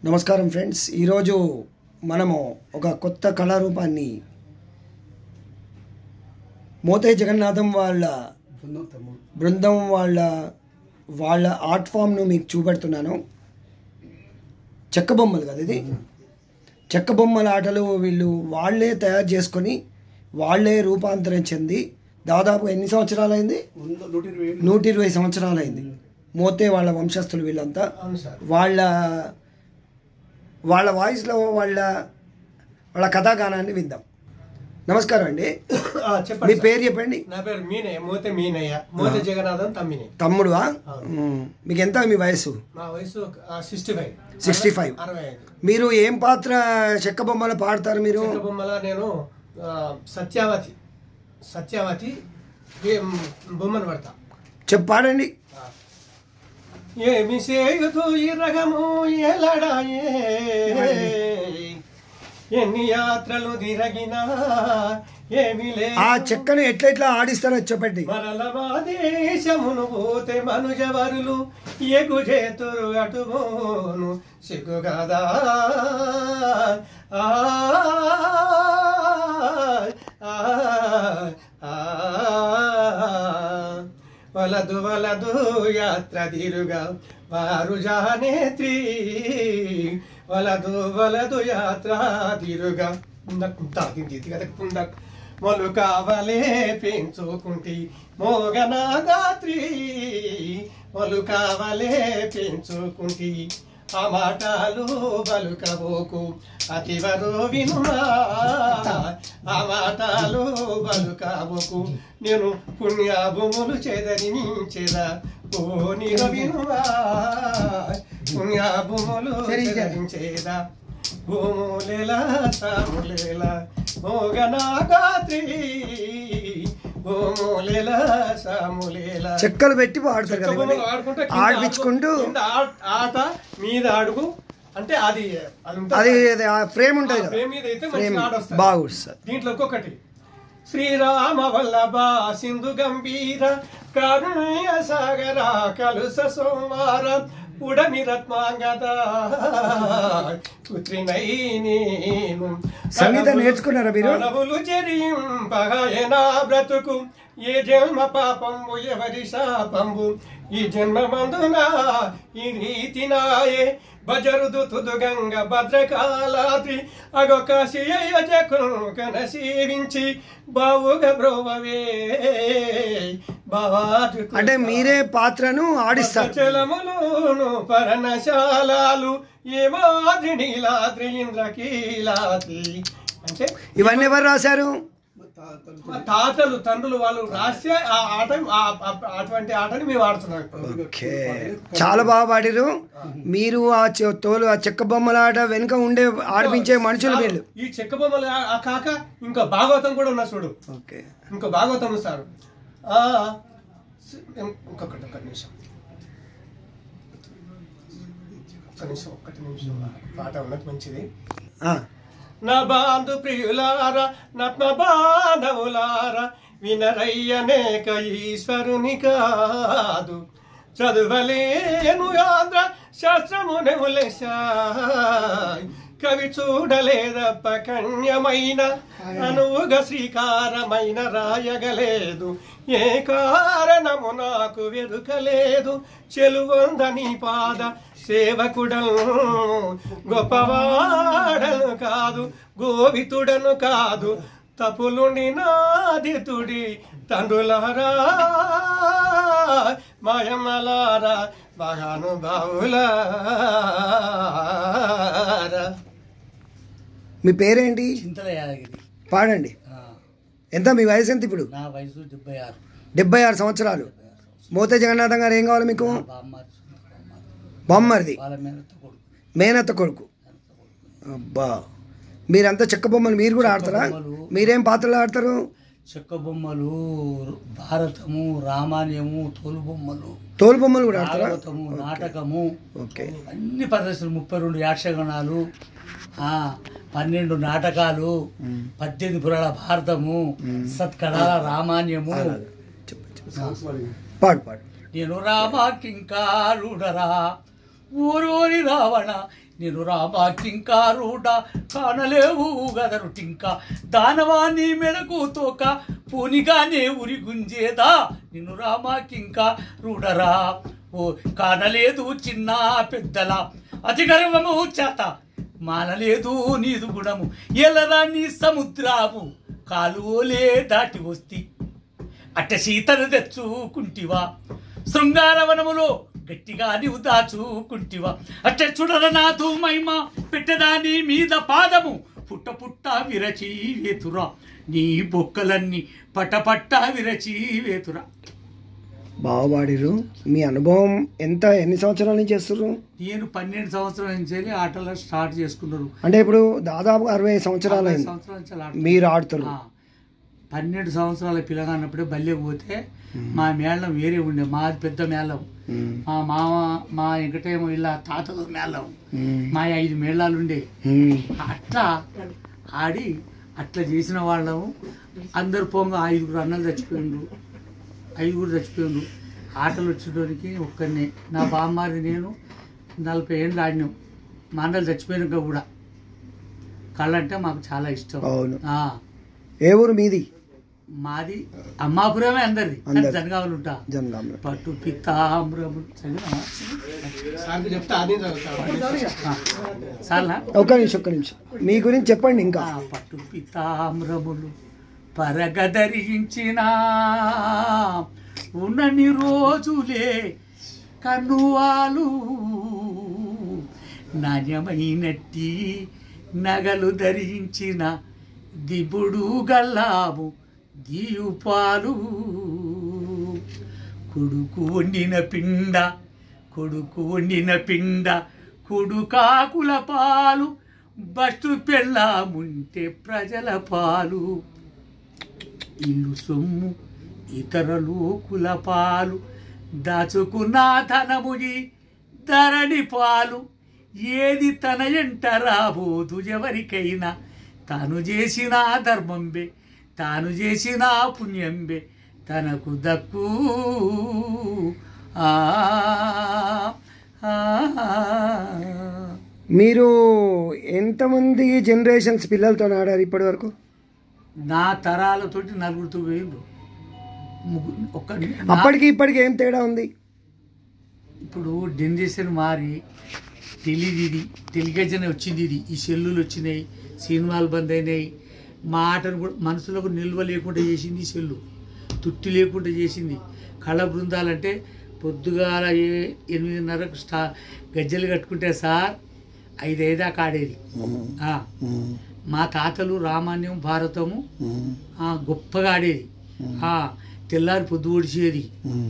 నమస్కారం ఫ్రెండ్స్, ఈరోజు మనము ఒక కొత్త కళారూపాన్ని మోతే జగన్నాథం వాళ్ళ బృందం వాళ్ళ ఆర్ట్ ఫామ్ను మీకు చూపెడుతున్నాను. చెక్క బొమ్మలు కదా, ఇది చెక్క బొమ్మల ఆటలు వీళ్ళు వాళ్ళే తయారు చేసుకొని వాళ్ళే రూపాంతరం చెంది దాదాపు ఎన్ని సంవత్సరాలైంది? 120 సంవత్సరాలైంది. మోతే వాళ్ళ వంశస్థులు వీళ్ళంతా. వాళ్ళ వాయిస్లో వాళ్ళ కథాగానాన్ని విందాం. నమస్కారం అండి, మీ పేరు చెప్పండి. నా పేరు మీనయ్య, మోతే మీనయ్య, మోతే జగన్నాథం తమ్ముడువా? మీకు ఎంత మీ వయసు? నా వయసు 65. 65. మీరు ఏం పాత్ర చెక్క బొమ్మలు పాడతారు? మీరు చెక్క బొమ్మల నేను సత్యావతి బొమ్మను పడతా. పాడండి. ఏమి సేయుతూ ఈ రగము ఎలడాయే, ఎన్ని యాత్రలు తిరగినా ఏమి లే. ఆ చెక్కను ఎట్లా ఆడిస్తారో చెప్పండి. మరల మా దేశమును పోతే మనుజవరులు ఎగు చేతురు అటుబోను సిగ్గుగదా. వలదు వలదు యాత్ర తిరుగా వారు జానేత్రి, వలదు వలదు యాత్ర తిరుగా మొలు కావలే పెంచుకుంటి మోగనాగాత్రి, మొలు కావలే పెంచుకుంటి ఆ మాటలు బలుకబోకు అతివరు వినుమా, ఆ మాటలు బలుకబోకు నేను పుణ్యభూములు చెదరించేదా ఓ నీరు వినుమా, పుణ్యభూములు చెదరించేదా భూములేలా సాములేలా మోగనాగాత్రి, చెక్కలు పెట్టి పాడతారు కదా, ఆడిపించుకుంటూ ఆట మీద అడుగు అంటే అది ఫ్రేమ్ ఉంటుంది కదా, ఫ్రేమ్ మీద అయితే మంచి ఆట వస్తుంది. బాగుంది. దీంట్లో ఒక్కొక్కటి శ్రీరామ వల్లభ సింధు గంభీర కారుణ్య సాగర కలుస సోమార ఉడమి రత్నాంగద పుత్రినై నేను. సంగీతం నేర్చుకున్నారా మీరు? నవులు చెరింపగయనా బ్రతుకు ఏ జన్మ పాపంబు ఎవరి శాపంబు ఈ జన్మ మందున ఈ రీతి నాయే బజరుదు తుదు గంగ భద్రకాలాద్రి అగొక కన సేవించి బావుగా బ్రోవవే బావాటు. అంటే మీరే పాత్రను ఆడిస్తారు. చలములోను పరణశాలాలు ఏమాద్రి నీలాద్రి ఇంద్రకీలాద్రి అంటే ఇవన్నీ ఎవరు రాశారు? తాతలు తండ్రులు వాళ్ళు రాస్తే ఆ ఆట అటువంటి ఆటని మేము ఆడుతున్నాం. చాలా బాగా పాడారు మీరు. ఆ చెక్క బొమ్మల ఆట వెనుక ఉండే ఆడిపించే మనుషులు వీళ్ళు. ఈ చెక్క బొమ్మలు కాక ఇంకా భాగవతం కూడా ఉన్నా చూడు. ఇంకో భాగవతం సార్ ఒక్క నిమిషం ఒక్కటి నిమిషం పాట ఉన్నది మంచిది. నా బాంధు ప్రియులార నత్మ బాంధవులార వినరయ్యనేక ఈశ్వరుని కాదు చదువలేను ఆంధ్ర శాస్త్రమునెములెస కవి చూడలేదప్ప కన్యమైన అనువుగా శ్రీకారమైన రాయగలేదు ఏ కారణము నాకు వెరుకలేదు చెలువొందని పాద సేవకుడను గొప్పవాడను కాదు గోవితుడను కాదు తపులుండి నాదితుడి తండ్రులారా మాయమ్మలారా మహానుభావులారా. మీ పేరేంటి? చింతల యాదగిరి. పాడండి. ఎంత మీ వయసు ఎంత ఇప్పుడు? నా వయసు 76. 76 సంవత్సరాలు. మోతే జగన్నాథం గారు ఏం కావాలి మీకు? బామ్మర్ది, మేనత్త కొడుకు. అబ్బా, మీరంతా చెక్క బొమ్మలు మీరు కూడా ఆడతారా? మీరేం పాత్రలు ఆడతారు? చెక్క బొమ్మలు, భారతము, రామాయణము, తోలు బొమ్మలు కూడా ఆడతారా? నాటకము, ఓకే, అన్ని ప్రదర్శనలు. 32 యాక్షగానాలు, 12 నాటకాలు, 18 పురాణ భారతము, సత్కళ రామాయణము. పాడు. నేను రామ కింకారుడరా ఊరూరి రావణ నేను రామాకింకారుడ కానలేవు గదరు టింక దానవాణి మెడకు తోక పూనిగానే ఉరి గుంజేదా నిన్ను రామాకింకారుడరా ఓ కానలేదు చిన్న పెద్దల అతి గర్వము చేత మానలేదు నీదు గుణము ఎలరాని సముద్రాము కాలువలే దాటి వస్తి అట్ట సీతను తెచ్చుకుంటివా శృంగారవనములో గట్టిగా నీవు దాచుకుంటివా అట్ట చూడర నాదు మహిమ పెట్టదాని మీద పాదము పుట్ట పుట్ట విరచి వేతురా నీ బొక్కలన్నీ పట్ట విరచి వేతురా. బాగా పాడిరు. మీ అనుభవం ఎన్ని సంవత్సరాల నుంచి చేస్తున్నారు? నేను 12 సంవత్సరాల నుంచి ఆటలు స్టార్ట్ చేసుకున్నారు. అంటే ఇప్పుడు దాదాపు 60 సంవత్సరాలు మీరు ఆడుతారు. 12 సంవత్సరాల పిల్లగా అన్నప్పుడే బల్లెకు పోతే మా మేళం వేరే ఉండే, మాది పెద్ద మేళం. మా మామ మా వెంకటేమో ఇలా తాతల మేళం, మా 5 మేళాలు ఉండే. అట్లా ఆడి అట్లా చేసిన వాళ్ళము. అందరు పోంగా 5 అన్నలు చచ్చిపోయిండ్రు, 5 చచ్చిపోయిండ్రు. ఆటలు వచ్చేటోనికి ఒక్కరినే నా బామ్మారి నేను 40 ఏళ్ళు ఆడినాం. మా అన్నలు చచ్చిపోయినాక కూడా కళ్ళంటే మాకు చాలా ఇష్టం. ఏ ఊరు మీది? మాది అమ్మాపురమే అందరిది, జనగాములు ఉంటా. పట్టు పితామ్రములు ఒక్క నిమిషం మీ గురించి చెప్పండి. ఇంకా పట్టు పితామ్రములు పరగదరించిన ఉన్నన్ని రోజులే కన్నువాలు నాణ్యమైనట్టి నగలు ధరించిన దిబుడు గల్లాము దీయుపాలు కొడుకు వండిన పిండ కొడుకాకుల పాలు బస్టు పెళ్ళాముంటే ప్రజల పాలు ఇల్లు సొమ్ము ఇతరులు కుల పాలు దాచుకున్న ధనముని ధరణి పాలు ఏది తన ఎంట రాబోదు ఎవరికైనా తాను చేసిన ధర్మంబే తాను చేసిన పుణ్యంబే తనకు దక్కు. మీరు ఎంతమంది జనరేషన్స్ పిల్లలతో ఆడారు ఇప్పటి వరకు? నా తరాలతోటి 4 వేలు. అప్పటికి ఇప్పటికి ఏం తేడా ఉంది? ఇప్పుడు జనరేషన్ మారి టెలివిజన్ వచ్చింది, ఇది ఈ సెల్లులు వచ్చినాయి, సినిమాలు బంద్ అయినాయి. మా ఆటను కూడా మనసులకు నిల్వ లేకుండా చేసింది ఈ సెల్లు, తుట్టి లేకుండా చేసింది. కళ బృందాలంటే పొద్దుగాల 8:30కు గజ్జలు కట్టుకుంటే సార్ 5 దాకా ఆడేది. మా తాతలు రామాన్యం భారతము గొప్పగా ఆడేది. తెల్లారి పొద్దు ఒడిచేది.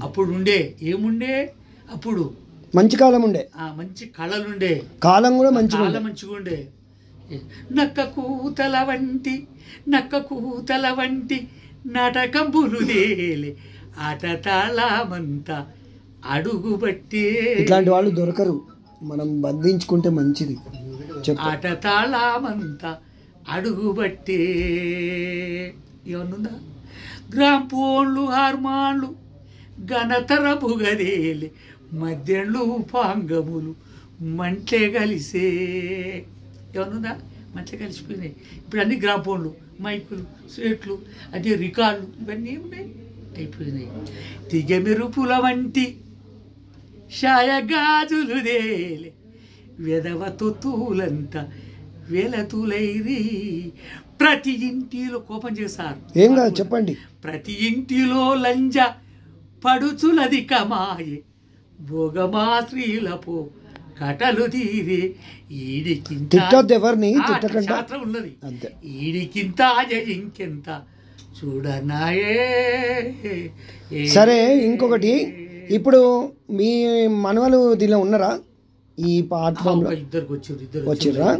అప్పుడు ఏముండే అప్పుడు మంచి కాలం ఉండే, మంచి కళలుండే, కాలం కూడా మంచిగా ఉండే. నక్క కూతల వంటి నాటకంబులుదేలే ఆట తాళమంతా అడుగు బట్టే. ఇట్లాంటి వాళ్ళు దొరకరు, మనం బంధించుకుంటే మంచిది. ఆట తాళమంతా అడుగు బట్టే. ఏమన్నుందా? గ్రాంపోన్లు హార్మాన్లు ఘనతర బుగదేలే మధ్యళ్ళు పాంగములు మంటే కలిసే. ఏమన్నుందా? మంటే కలిసిపోయినాయి. ఇప్పుడు అన్ని గ్రాంపోన్లు, మైకులు, స్వేట్లు, అంటే రికార్డులు ఇవన్నీ ఉన్నాయి, అయిపోయినాయి. తిగ మెరుపుల వంటి షాయగాజులు దేలే వెదవ తొత్తులంతా వెలతులైరి. ప్రతి ఇంటిలో కోపం చేశారు. ఏం కాదు చెప్పండి. ప్రతి ఇంటిలో లంజ పడుచులది కమాయే భోగమా స్త్రీలపో కటలు తీరే. ఈడికింత ఉన్నది, ఈడికింత ఇంకెంత చూడనాయే. సరే, ఇంకొకటి, ఇప్పుడు మీ మనవలు దీనిలో ఉన్నారా? ఈ పాట 2 వచ్చిర్రా?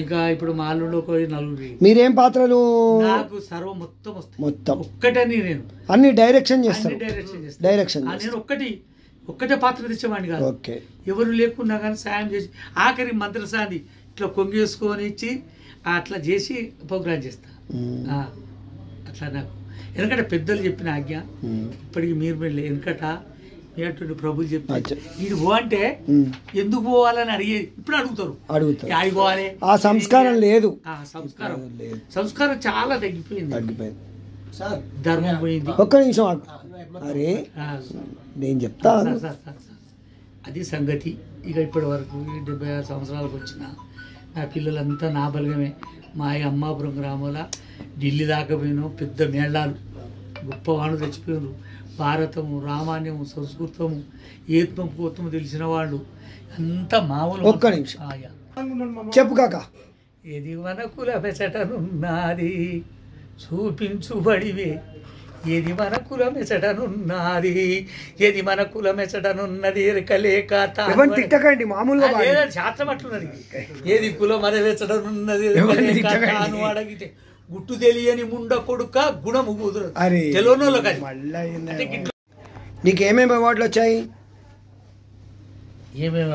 ఇంకా ఇప్పుడు మా అల్లుడు 4. మీరేం పాత్రలు? నాకు సర్వం మొత్తం వస్తాయి. మొత్తం ఒక్కటని నేను అన్ని డైరెక్షన్ చేస్తాను. డైరెక్షన్ నేను ఒక్కటే పాత్ర తెచ్చేవాడిని కాదు. ఎవరు లేకున్నా కానీ సాయం చేసి ఆఖరి మంత్రసాన్ని ఇట్లా కొంగేసుకొని ఇచ్చి అట్లా చేసి ప్రోగ్రామ్ చేస్తా. అట్లా నాకు ఎందుకంటే పెద్దలు చెప్పిన ఆజ్ఞ ఇప్పటికి మీరు వెనకట ఏటుండి ప్రభులు చెప్తే అచ్చా. ఇది పో అంటే ఎందుకు పోవాలని అడిగేది ఇప్పుడు అడుగుతారు ఆడికి పోవాలి. ఆ సంస్కారం లేదు, ఆ సంస్కారం చాలా తగ్గిపోయింది. సార్ ధర్మం పోయింది. ఒక్క నిమిషం ఆగు. అరే నేను చెప్తా. అది సంగతి. ఇక ఇప్పటి వరకు 76 సంవత్సరాలకు వచ్చిన నా పిల్లలంతా నా బలగమే. మా అమ్మాపురం గ్రామంలో ఢిల్లీ దాకా పోయినాం. పెద్ద మేళాలు గొప్పవాళ్ళు తెచ్చిపోయినారు. భారతము, రామాయణము, సంస్కృతము, ఏత్వం పోతము తెలిసిన వాళ్ళు అంతా మామూలు. ఒక్క నిమిషం చెప్పు కాక. ఏది మన కుల మెచటనున్నది చూపించుబడివే, ఏది మన కుల మెచటనున్నది, ఏది మన కుల మెచటనున్నది ఎరకలేక తిట్టకండి, మామూలుగా శాస్త్రం అట్లున్నది. ఏది కులం మన మెచటనున్నది తాను అడిగితే గుట్టు తెలియని ముండ కొడుక గుణము కుదరదు. తెలియని నీకేమేమి అవార్డులు వచ్చాయి? ఏమేమి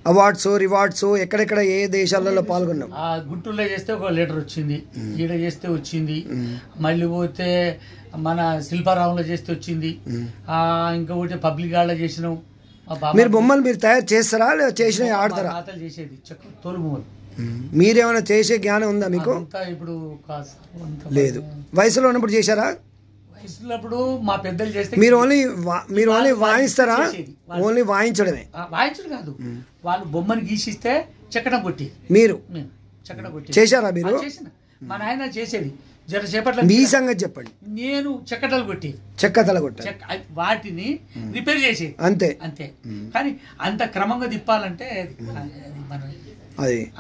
అవార్డ్స్, రివార్డ్స్, ఎక్కడెక్కడ ఏ దేశాలలో పాల్గొన్నాం? గుంటూరులో చేస్తే ఒక లెటర్ వచ్చింది, ఈడ చేస్తే వచ్చింది, మళ్ళీ పోతే మన శిల్పారామంలో చేస్తే వచ్చింది, ఇంకొకటి పబ్లిక్ గార్డ్లో చేసినాం. మీరు బొమ్మలు మీరు తయారు చేస్తారా లేదా చేసిన ఆడతారా? చేసేది తోలుబొమ్మలు. మీరేమైనా చేసే జ్ఞానం ఉందా మీకు? ఇప్పుడు లేదు. వయసులో ఉన్నప్పుడు చేశారా? వయసులో మా పెద్దలు చేస్తే మీరు ఓన్లీ వాయిస్తారా? ఓన్లీ వాయించడమే? వాయించడం కాదు, వాళ్ళు బొమ్మను గీసిస్తే చెక్కడం కొట్టి మీరు చెక్కడం కొట్టి చేశారా? మీరు చేసిన మా నాయన చేసేది. జర చేపట్ల మీ సంగతి చెప్పండి. నేను చెక్కటలు కొట్టేది, చెక్కతల కొట్ట వాటిని రిపేర్ చేసేది అంతే అంతే. కానీ అంత క్రమంగా తిప్పాలంటే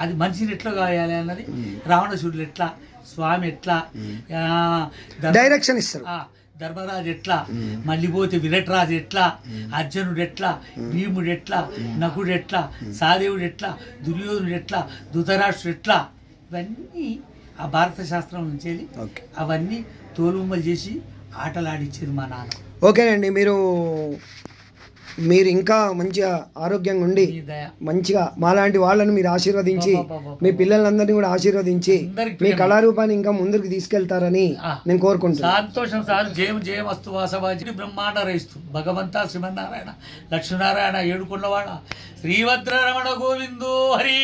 అది మనిషిని ఎట్లా కాయాలి అన్నది, రావణాసురుడు ఎట్లా, స్వామి ఎట్లా, డైరెక్షన్ ఇస్తారు, ధర్మరాజు ఎట్లా, మళ్ళీ పోతే విరట్రాజు ఎట్లా, అర్జునుడు ఎట్లా, భీముడు ఎట్లా, నకుడు ఎట్లా, సహదేవుడు ఎట్లా, దుర్యోధనుడు ఎట్లా, ధృతరాష్ట్రుడు ఎట్లా, ఇవన్నీ ఆ భారత శాస్త్రం నుంచి అవన్నీ తోలుబొమ్మలు చేసి ఆటలాడిచ్చేది మా నాన్న. ఓకేనండి, మీరు ఇంకా మంచిగా ఆరోగ్యంగా ఉండి మంచిగా మాలాంటి వాళ్ళని మీరు ఆశీర్వదించి మీ పిల్లలందరినీ కూడా ఆశీర్వదించి మీ కళారూపాన్ని ఇంకా ముందుకు తీసుకెళ్తారని నేను కోరుకుంటున్నాను. సంతోషం సార్. జయం జయం వస్తు వాసవాజి బ్రహ్మాండ రైస్తు భగవంత శ్రీమన్నారాయణ లక్ష్మీనారాయణ ఏడుకొండవాడ శ్రీభద్రరమణ గోవిందో హరి.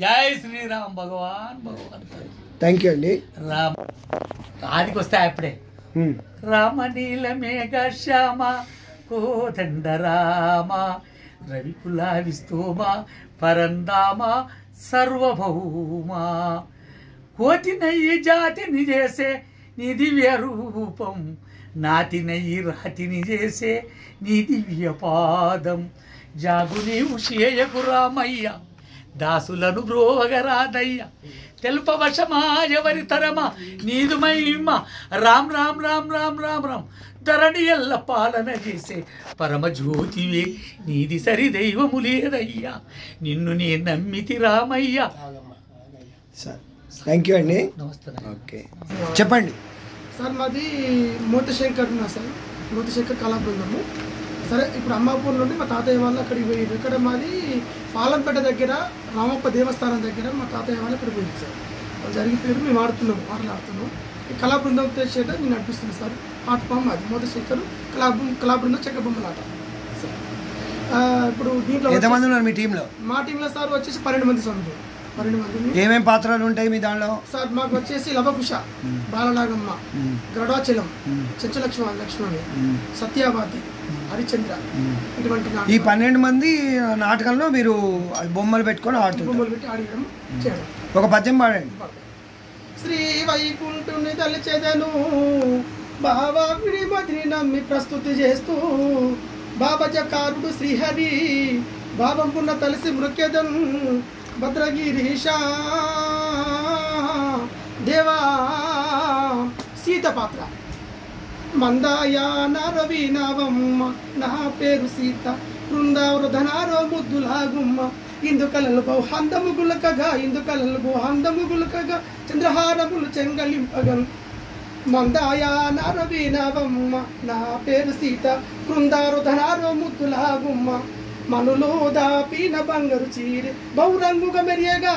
జై శ్రీరామ్ భగవాన్ భగవాన్. థ్యాంక్ యూ అండి. ఆదికి వస్తే అప్పుడే రామనీల మేఘ శ్యామ కోదండ రామ రవికుల విస్తోమ పరందామ సర్వభౌమ కోటినయ్యి జాతిని చేసే నీ దివ్య రూపం, నాతినయ్యి రాతిని చేసే నీ దివ్య పాదం, జాగు నీవు చేయకు రామయ్య దాసులను బ్రోవగరాదయ్య, తెలుపవశమాయవరి తరమ నీదు మహిమ, రామ్ రామ్ రామ్ రామ్ రామ్ రామ్ ధరణి ఎల్ల పాలన చేసే పరమ జ్యోతివే, నీది సరి దైవము లేదయ్యా, నిన్ను నేను నమ్మితి రామయ్య. థ్యాంక్ యూ అండి. నమస్తే. ఓకే చెప్పండి సార్. మాది మోతశంకర్ ఉన్నా సార్, మోతశంకర్ కళా బృందము. సరే, ఇప్పుడు అమ్మాపూర్ నుండి మా తాతయ్య వాళ్ళు అక్కడికి పోయింది. ఇక్కడ మాది పాలంపేట దగ్గర రామప్ప దేవస్థానం దగ్గర మా తాతయ్య వాళ్ళు అక్కడికి పోయింది సార్. వాళ్ళు జరిగిపోయారు, మేము ఆటలాడుతున్నాం. ఈ కళా బృందం చేత నేను నడిపిస్తున్నాను సార్. ఆటపాము అది మోతశంకర్ కళా బృందం చెక్క బొమ్మలాట సార్. ఇప్పుడు దీంట్లో ఎంతమంది ఉన్నారు మీ టీంలో? మా టీంలో సార్ వచ్చేసి 12 మంది సార్. 12 మంది. ఏమేమి పాత్రలు ఉంటాయి మీ దానిలో? సార్ మాకు వచ్చేసి లవకుశ, బాలనాగమ్మ, గరుడాచలం, చెంచలక్ష్మణి, సత్యావతి, హరిచంద్ర, ఇటువంటి 12 మంది నాటకంలో మీరు బొమ్మలు పెట్టుకొని ఆడుతున్నారు. బొమ్మలు పెట్టి ఆడడం చేయడం. ఒక పద్యం పాడండి. శ్రీ వైకుంఠుని తలిచెదను బాబా విడి మదిని నమ్మి ప్రస్తుతి చేస్తూ, బాబజకారుడు శ్రీహరి బాబంపున్న తలిసి మృక్యదన్ భద్రగిరీషా దేవా. సీత పాత్ర మందాయాన రవినావమ్మ, నా పేరు సీత, బృందావృధనారో ముద్దులాగుమ్మ, ఇందుకలలు బౌహందము గులకగా, ఇందుకలలు బౌహందము గులకగా, చంద్రహారములు చెంగలింపగం. మందాయాన రవినావమ్మ, నా పేరు సీత, బృందావృధనారో ముద్దులాగుమ్మ, మనులో దాపిన బంగారు చీరె బౌరంగుగా మెరియగా,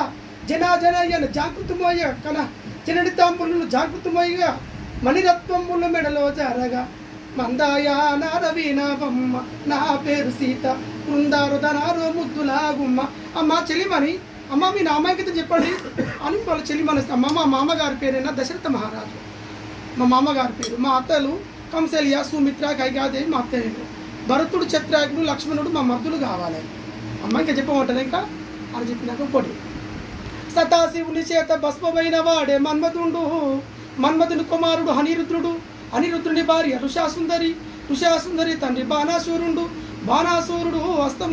జనాజనయన జాగృతమోయ కన జనడి తాంబులు జాగృతమోయగా, మణిరత్వములు మెడలో జారగా, మందాయాన రవీనావమ్మ నా పేరు సీత బృందారుదనారో ముద్దులాగుమ్మ. అమ్మ చెలిమని అమ్మ మీ నామాంకితం చెప్పండి అని వాళ్ళ చెలిమని. అమ్మ మా మామగారి పేరైనా దశరథ మహారాజు, మా మామగారి పేరు. మా అత్తలు కంసల్య, సుమిత్ర, కైకాదేవి మా అత్తయ్యలు. భరతుడు, చత్రాయుడు, లక్ష్మణుడు మా మర్దులు కావాలి. అమ్మ ఇంకా చెప్పమంటారు ఇంకా అని చెప్పినాక ఇంకోటి. సదాశివుని చేత భస్మమైన వాడే మన్మధుడు, మన్మధుని కుమారుడు అనిరుద్రుడు, అనిరుద్రుని భార్య ఋషాసుందరి తండ్రి బాణాసురుడు, బాణాసురుడు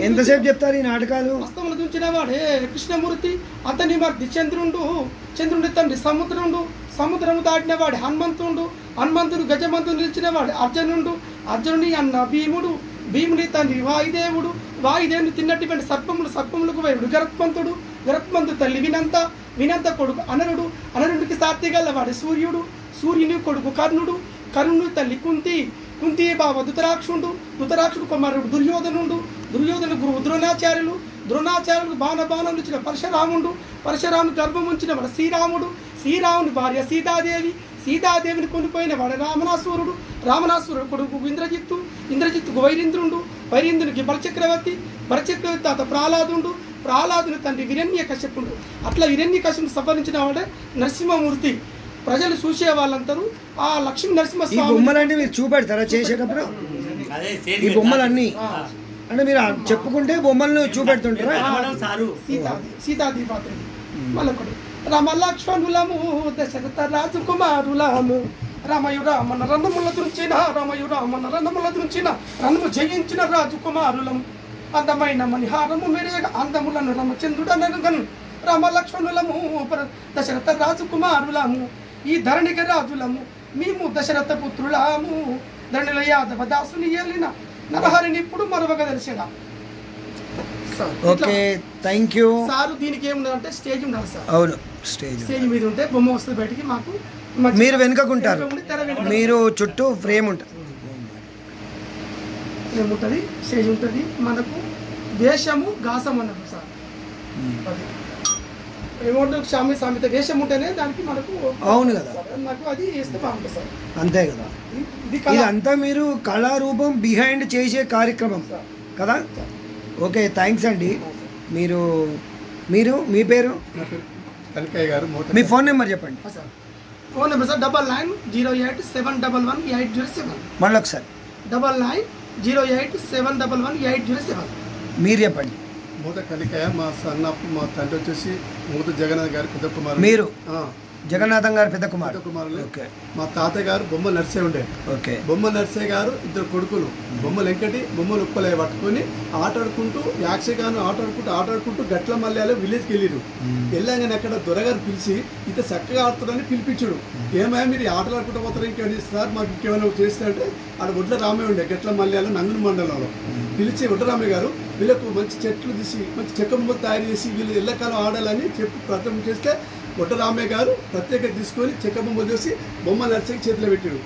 ఎంతసేపు చెప్తారు ఈ నాటకాలు? హస్తములు దుంచిన వాడే కృష్ణమూర్తి, అతని మర్ది చంద్రుని తండ్రి సముద్రము దాటిన వాడే హనుమంతుడు గజమంతుడు నిలిచిన వాడే అర్జునుని అన్న భీముని తండ్రి వాయుదేవుని తిన్నటువంటి సర్పములకు వైరుడు గరత్మంతుడు తల్లి వినంత కొడుకు అనరుడికి సాత్తి గల వాడే సూర్యుని కొడుకు కర్ణుని తల్లి కుంతి బావ ధృతరాక్షుడు కుమారుడు దుర్యోధను గురువు ద్రోణాచార్యులు బాణాలు ఇచ్చిన పరశురాముని గర్భం ఉంచిన వాడు శ్రీరాముని భార్య సీతాదేవిని కొనిపోయిన వాడు రామనాసురుడు కొడుకు ఇంద్రజిత్తుకు వైరింద్రునికి బలచక్రవర్తి తాత ప్రహ్లాదుని తండ్రి హిరణ్యకశ్యపుడు. అట్లా హిరణ్యకశ్యపుని సంహరించిన వాడే నరసింహమూర్తి. ప్రజలు చూసే వాళ్ళందరూ ఆ లక్ష్మీ నరసింహస్వామి బొమ్మలన్నీ మీరు చూపెడతారా చేసేటప్పుడు? ఈ బొమ్మలన్నీ అంటే మీరు చెప్పుకుంటే బొమ్మలను చూపెడుతుంటారా? సీతాదేవి మళ్ళొకటి రామ లక్ష్మణులము దశరథ రాజకుమారులము రామన రణముల దృంచిన రణము జయించిన రాజకుమారులము అందమైన మణిహారము మెరేగ అందములను రామచంద్రుడనగను రామ లక్ష్మణులము దశరథ రాజకుమారులము ఈ ధరణిక రాజులము మేము దశరథ పుత్రులము ధరణిల యాదవ దాసుని ఏలిన నరహరిని ఇప్పుడు మరొక తెలిసేదా. Okay, thank you sir. దీనికి ఏముందంటే స్టేజ్ ఉండాలి సార్. అవును, స్టేజ్ మీద ఉంటే బొమ్మ వస్తుంది బయటికి. మాకు మీరు వెనుకకుంటారు, మీరు చుట్టూ ఫ్రేమ్ ఉంటుంది, స్టేజ్ ఉంటుంది. మనకు వేషము గాసం అన్నది సార్. అది ఏమంటే సామెత వేషం ఉంటేనే దానికి మనకు. అవును కదా, నాకు అది వేస్తే బాగుంటుంది సార్. అంతే కదా. ఇదంతా మీరు కళారూపం బిహైండ్ చేసే కార్యక్రమం కదా. ఓకే, థ్యాంక్స్ అండి. మీరు మీ పేరు? కనకయ్య గారు. మీ ఫోన్ నెంబర్ చెప్పండి. Phone number sir 990871118007. మళ్ళీ ఒకసారి 990871118007. మీరు చెప్పండి. మూత కనకయ్య. మా తండ్రి వచ్చేసి మూత జగన్నాథ్ గారు పెద్ద కుమారుడు. మీరు జగన్నాథం గారు పెద్ద కుమారుడు. ఓకే. మా తాతయ్య గారు బొమ్మ నర్సే ఉండే. ఓకే. బొమ్మ నర్సే గారు ఇద్దరు కొడుకులు బొమ్మలు వెంకటి బొమ్మలు ఉప్పలే పట్టుకొని ఆటాడుకుంటూ యాక్షగాను ఆటాడుకుంటూ గట్ల మల్యాల విలేజ్కి వెళ్ళిరు. వెళ్ళాగానే అక్కడ దొరగారు పిలిచి ఇంత చక్కగా ఆడుతారని పిలిపించుడు. ఏమైనా మీరు ఆటలు ఆడుకుంటూ పోతారు ఇంకేమైనా సార్ మాకు ఇంకేమైనా చేస్తే అంటే ఆడ వడ్ల రామయ్య ఉండే గట్ల మల్యాల నంగుని మండలంలో పిలిచి వడ్డరామయ్య గారు వీళ్ళకు మంచి చెట్లు తీసి మంచి చెక్క బొమ్మలు తయారు చేసి వీళ్ళు ఎల్లకాలం ఆడాలని చెప్పి ప్రార్థన చేస్తే వడ్డరామయ్య గారు ప్రత్యేక తీసుకొని చెక్క బొమ్మలు చూసి బొమ్మ నర్సకి చేతిలో పెట్టాడు.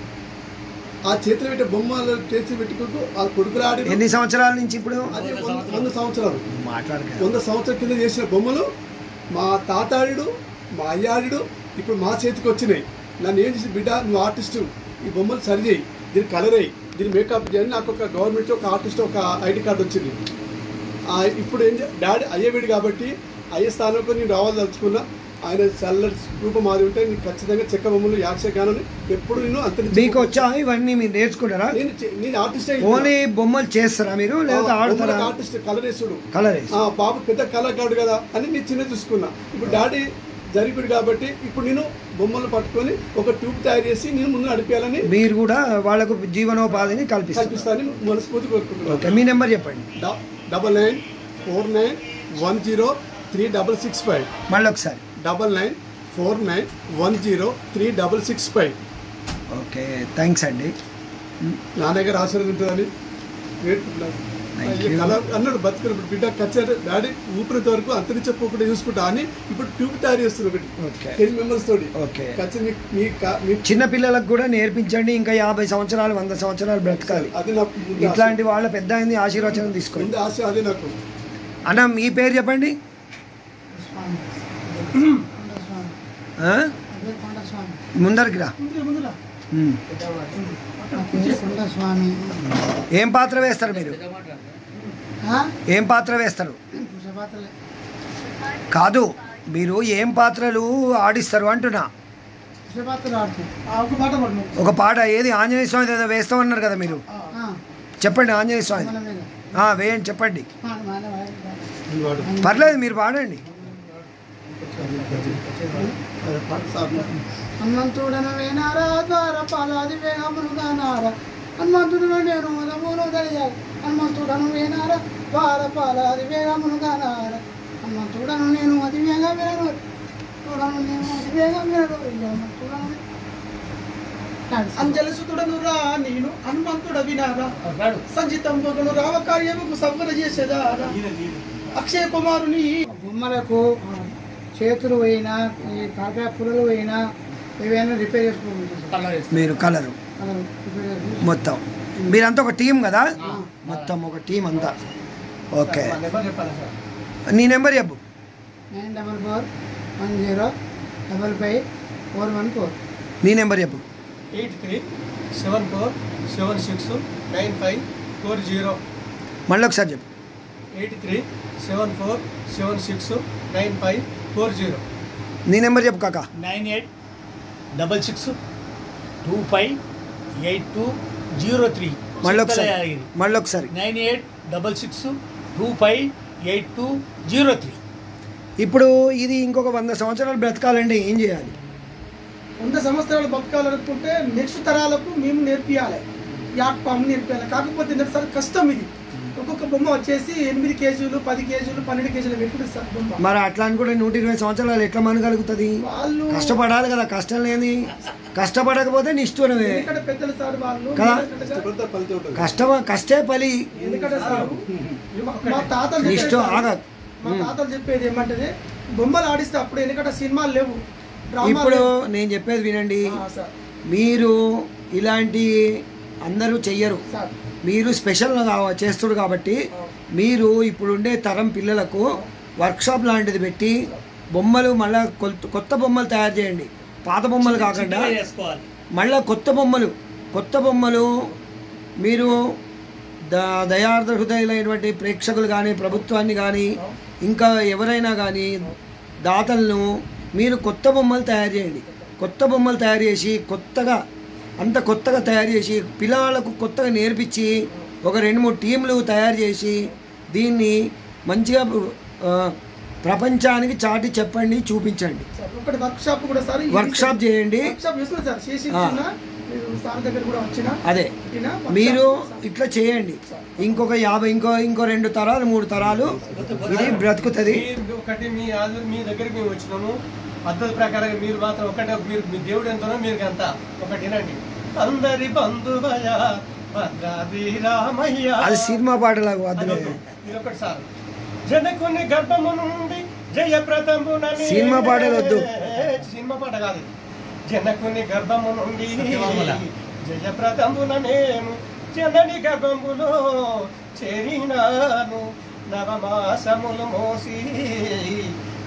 ఆ చేతిలో పెట్టే బొమ్మలు చేసి పెట్టుకుంటూ ఆ కొడుకులు ఆడి. ఎన్ని సంవత్సరాల నుంచి? ఇప్పుడు అదే 100 సంవత్సరాలు 100 సంవత్సరాల కింద చేసిన బొమ్మలు మా తాతాడు మా అయ్యాడు ఇప్పుడు మా చేతికి వచ్చినాయి. నన్ను ఏం చేసి బిడ్డ నువ్వు ఆర్టిస్టు ఈ బొమ్మలు సరి చేయి, దీన్ని కలర్ అయ్యి దీన్ని మేకప్ చేయని నాకు ఒక గవర్నమెంట్ ఒక ఆర్టిస్ట్ ఒక ఐడి కార్డు వచ్చింది. ఇప్పుడు ఏం డాడీ అయ్యేవిడు కాబట్టి అయ్యే స్థానంలో నేను రావాలి తలుచుకున్నా. ఆయన చల్లటి రూపం మాది ఉంటే నీకు ఖచ్చితంగా చెక్క బొమ్మలు యాక్షగానని ఎప్పుడు నేను అంత. మీకు వచ్చా ఇవన్నీ? మీరు నేర్చుకుంటారా? నేను ఆర్టిస్ట్ ఓన్లీ బొమ్మలు చేస్తారా మీరు లేదా ఆడుతారా? Artist colour వేసుడు. బాబు పెద్ద కళాకారుడు కదా అని నేను చిన్న చూసుకున్నా. ఇప్పుడు డాడీ జరిపిడు కాబట్టి ఇప్పుడు నేను బొమ్మలు పట్టుకొని ఒక ట్యూబ్ తయారు చేసి నేను ముందు నడిపేయాలని. మీరు కూడా వాళ్ళకు జీవనోపాధిని కల్పిస్తానని మనస్ఫూర్తి కోరుకుంటున్నాను. మీ నెంబర్ చెప్పండి. 9949103665. మళ్ళీ ఒకసారి 9949103665. ఓకే, థ్యాంక్స్ అండి. నా దగ్గర ఆశీర్వాదం ఉంటుందని వేడుకుంటున్నాను. అన్నాడు బతుకులు బిడ్డ ఖచ్చితంగా డాడీ ఊపినంత వరకు అంతరించపోకుండా చూసుకుంటా అని ఇప్పుడు ట్యూబ్ తయారు చేస్తున్నారు 10 మెంబర్స్ తోటి. చిన్న పిల్లలకు కూడా నేర్పించండి. ఇంకా 50 సంవత్సరాలు 100 సంవత్సరాలు బ్రతకాలి. అది నాకు ఇట్లాంటి వాళ్ళ పెద్ద అయింది ఆశీర్వచనం తీసుకోండి. ఆశ అదే నాకు. అన్న మీ పేరు చెప్పండి. ముందరికి రా. స్వామి. ఏం పాత్ర వేస్తారు మీరు? ఏం పాత్ర వేస్తారు? కాదు, మీరు ఏం పాత్రలు ఆడిస్తారు అంటున్నా. ఒక పాట ఏది? ఆంజనేయ స్వామి ఏదో వేస్తామన్నారు కదా మీరు, చెప్పండి. ఆంజనేయ స్వామి వేయండి, చెప్పండి. పర్లేదు, మీరు పాడండి. హనుమంతుడను వేనారా ద్వార పాలాది వేగములుగా నారా హనుమంతుడను నేను ఉదములు దయ్యాలి హనుమంతుడను వేనారా ద్వార పాలాది వేగములుగా నారా హనుమంతుడను నేను అతి వేగ వేరు చూడను నేను అతి వేగ వేరు అంజలిసుతుడను రా నేను హనుమంతుడ వినారా సంజితం బొగను రావ కార్యముకు సవ్వన చేసేదారా అక్షయ కుమారుని బొమ్మలకు చేతులు పోయినా ఈ కాకా పుల్లలు పోయినా ఏవైనా రిపేర్ చేసుకోవాలి. మీరు కలరు మొత్తం మీరంతా ఒక టీం కదా, మొత్తం ఒక టీం అంతా. ఓకే, నీ నెంబర్ చెప్పు. 9441055414. నీ నెంబర్ చెప్పు. 8374769540. మళ్ళీ ఒకసారి చెప్పు. 8374769540. నీ నెంబర్ చెప్పు కాకా. 9866258203. మళ్ళీ ఒకసారి 9866258203. ఇప్పుడు ఇది ఇంకొక 100 సంవత్సరాలు బ్రతకాలంటే ఏం చేయాలి? 100 సంవత్సరాలు బతకాలనుకుంటే నెక్స్ట్ తరాలకు మేము నేర్పియాలి, యాక్ పాము నేర్పియాలి. కాకపోతే సార్ కష్టం ఇది. ఒక్కొక్క బొమ్మ వచ్చేసి 8 కేజీలు 10 కేజీలు 12 కేజీలు పెట్టుకుంటే సార్ బొమ్మ. మరి అట్లా అనుకుంటే 120 సంవత్సరాలు ఎట్లా మనగలుగుతుంది? వాళ్ళు కష్టపడాలి కదా, కష్టం లేని కష్టపడకపోతే నిష్ఠూరమే పెద్దలు సార్ వాళ్ళు కదా. కష్టే పలి. ఎందుకంటే సార్ మా తాతలు చెప్పేది ఏమంటే బొమ్మలు ఆడిస్తే అప్పుడు ఎందుకంటే సినిమాలు లేవు. ఇప్పుడు నేను చెప్పేది వినండి, మీరు ఇలాంటి అందరూ చెయ్యరు, మీరు స్పెషల్ చేస్తుడు కాబట్టి మీరు ఇప్పుడుండే తరం పిల్లలకు వర్క్షాప్ లాంటిది పెట్టి బొమ్మలు మళ్ళీ కొత్త బొమ్మలు తయారు చేయండి. పాత బొమ్మలు కాకుండా మళ్ళీ కొత్త బొమ్మలు మీరు దయార్థ హృదయులైనటువంటి ప్రేక్షకులు కానీ ప్రభుత్వాన్ని కానీ ఇంకా ఎవరైనా కానీ దాతలను మీరు కొత్త బొమ్మలు తయారు చేయండి. కొత్త బొమ్మలు తయారు చేసి కొత్తగా తయారు చేసి పిల్లలకు కొత్తగా నేర్పించి ఒక 2-3 టీంలు తయారు చేసి దీన్ని మంచిగా ప్రపంచానికి చాటి చెప్పండి, చూపించండి. వర్క్షాప్ చేయండి. అదే మీరు ఇట్లా చేయండి. ఇంకొక 50 ఇంకో 2 తరాలు 3 తరాలు ఇది బ్రతుకుతుంది. ఒకటి మీ దగ్గరికి మేము వచ్చినాము పద్ధతి ప్రకారం మీరు మాత్రం ఒకటే, మీరు మీ దేవుడు ఎంతనో మీరు అంత ఒకటేనండి. అందరి బంధువయ భద్రాది రామయ్య. అది సినిమా పాటలాగా ఇది ఒకటి సార్. జనకుని గర్భము నుండి జయప్రదమునని. సినిమా పాటలు వద్దు, సినిమా పాట కాదు. జనకుని గర్భము నుండి జయప్రదముననేను జనని గర్భములో చేరినాను నవమాసములు మోసి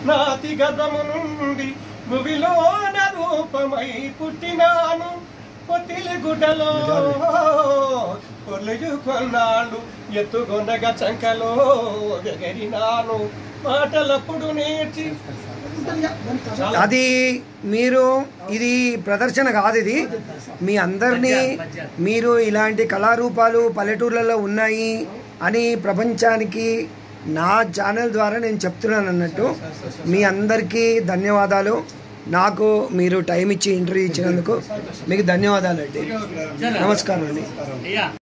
నాతి గర్భము నుండి భువిలోన రూపమై పుట్టినాను పొత్తిలి గుడ్డలో పొర్లు కొన్నాళ్ళు ఎత్తుగొండగా చంకలో ఎగరినాను మాటలప్పుడు నేర్చి. అది మీరు ఇది ప్రదర్శన కాదు, ఇది మీ అందరినీ మీరు ఇలాంటి కళారూపాలు పల్లెటూర్లలో ఉన్నాయి అని ప్రపంచానికి నా ఛానల్ ద్వారా నేను చెప్తున్నాను అన్నట్టు. మీ అందరికీ ధన్యవాదాలు. నాకు మీరు టైం ఇచ్చి ఇంటర్వ్యూ ఇచ్చినందుకు మీకు ధన్యవాదాలు అండి. నమస్కారం అండి.